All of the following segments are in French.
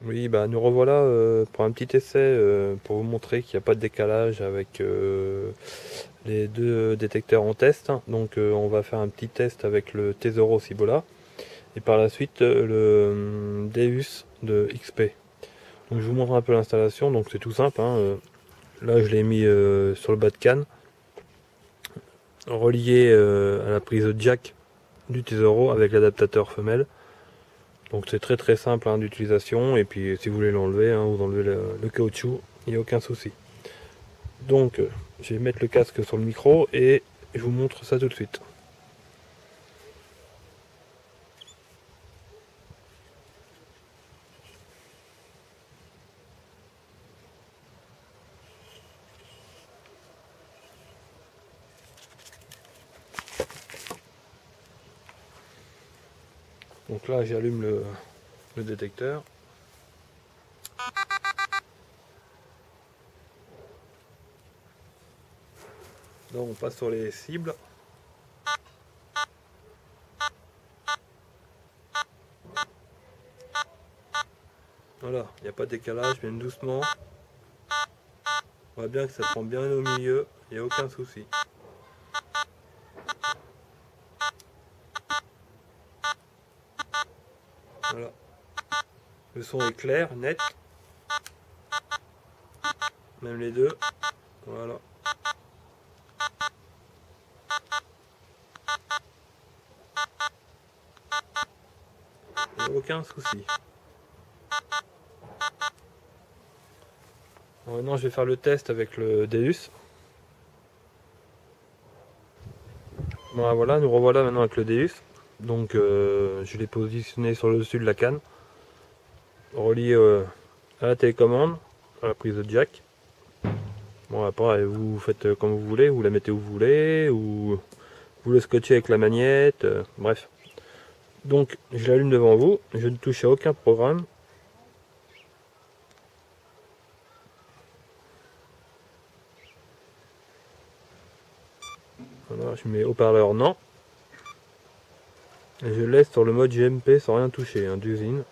Oui, bah nous revoilà pour un petit essai pour vous montrer qu'il n'y a pas de décalage avec les deux détecteurs en test. Donc on va faire un petit test avec le Tesoro Cibola et par la suite le Deus de XP. Donc je vous montre un peu l'installation. Donc c'est tout simple, hein. Là je l'ai mis sur le bas de canne, relié à la prise jack du Tesoro avec l'adaptateur femelle. Donc c'est très simple hein, d'utilisation, et puis si vous voulez l'enlever, hein, vous enlevez le caoutchouc, il n'y a aucun souci. Donc je vais mettre le casque sur le micro et je vous montre ça tout de suite. Donc là j'allume le détecteur. Là on passe sur les cibles. Voilà, il n'y a pas de décalage, bien doucement. On voit bien que ça prend bien au milieu, il n'y a aucun souci. Voilà. Le son est clair, net. Même les deux. Voilà. Il n'y a aucun souci. Bon, maintenant je vais faire le test avec le Deus. Bon, voilà, nous revoilà maintenant avec le Deus. Donc je l'ai positionné sur le dessus de la canne, relié à la télécommande, à la prise de jack. Bon, après vous faites comme vous voulez, vous la mettez où vous voulez, ou vous le scotchez avec la magnète, bref. Donc je l'allume devant vous, je ne touche à aucun programme. Voilà, je mets haut-parleur non. Et je laisse sur le mode GMP sans rien toucher, hein, d'usine.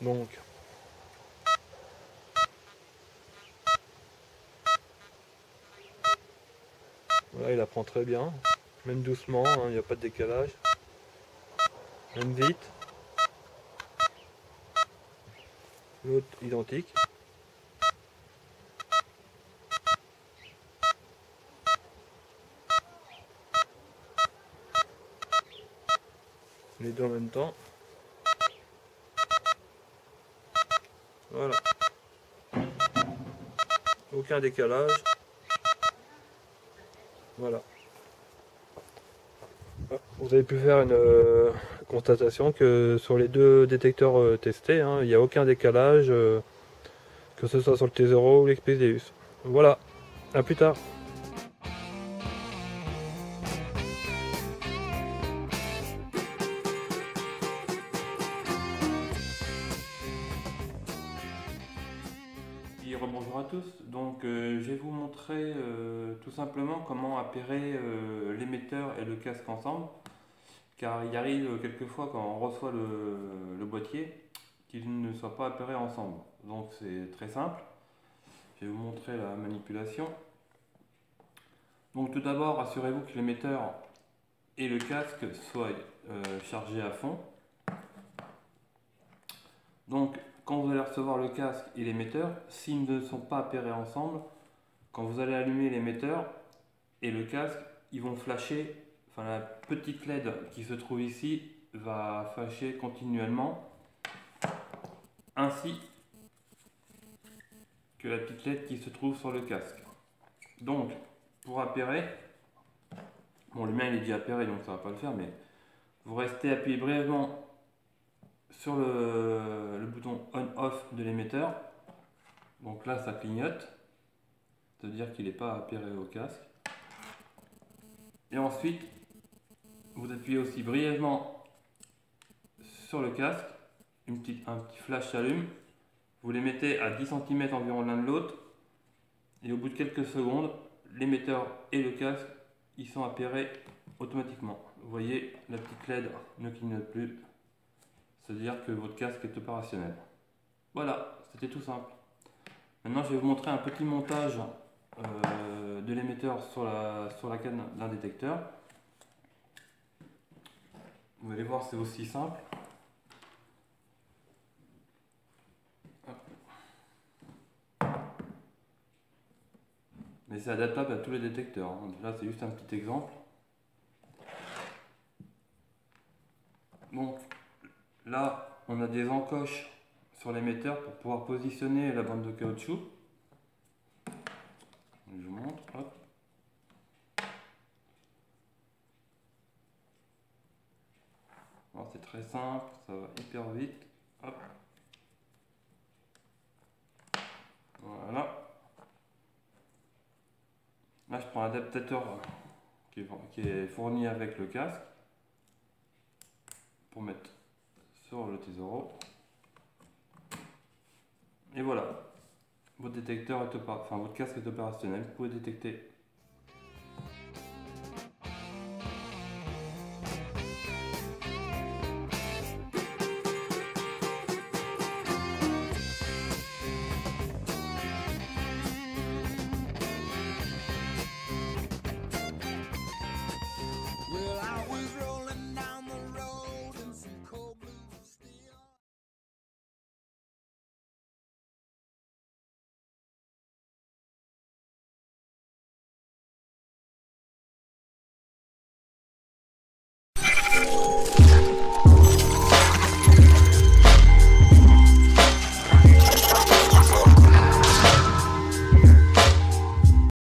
Donc voilà, il apprend très bien, même doucement, hein, il n'y a pas de décalage, même vite. L'autre identique. Les deux en même temps. Voilà. Aucun décalage. Voilà. Vous avez pu faire une constatation que sur les deux détecteurs testés, hein, il n'y a aucun décalage, que ce soit sur le T0 ou l'Expedeus. Voilà. À plus tard. Rebonjour à tous, donc je vais vous montrer tout simplement comment appairer l'émetteur et le casque ensemble, car il arrive quelquefois quand on reçoit le boîtier qu'ils ne soient pas appairés ensemble. Donc c'est très simple, je vais vous montrer la manipulation. Donc tout d'abord assurez-vous que l'émetteur et le casque soient chargés à fond. Donc quand vous allez recevoir le casque et l'émetteur, s'ils ne sont pas appairés ensemble, quand vous allez allumer l'émetteur et le casque, ils vont flasher, enfin la petite LED qui se trouve ici va flasher continuellement, ainsi que la petite LED qui se trouve sur le casque. Donc pour appairer, bon le mien il est déjà appairé donc ça va pas le faire, mais vous restez appuyé brièvement sur le bouton on-off de l'émetteur. Donc là ça clignote, c'est-à-dire qu'il n'est pas appairé au casque. Et ensuite, vous appuyez aussi brièvement sur le casque, un petit flash s'allume, vous les mettez à 10 cm environ l'un de l'autre, et au bout de quelques secondes, l'émetteur et le casque ils sont appairés automatiquement. Vous voyez, la petite LED ne clignote plus, c'est-à-dire que votre casque est opérationnel. Voilà, c'était tout simple. Maintenant, je vais vous montrer un petit montage de l'émetteur sur la canne d'un détecteur. Vous allez voir, c'est aussi simple. Mais c'est adaptable à tous les détecteurs. Là, c'est juste un petit exemple. Donc, là, on a des encoches sur l'émetteur pour pouvoir positionner la bande de caoutchouc. Je vous montre. Hop. C'est très simple, ça va hyper vite. Hop. Voilà. Là, je prends l'adaptateur qui est fourni avec le casque pour mettre sur le T0. Et voilà, votre détecteur est votre casque est opérationnel. Vous pouvez détecter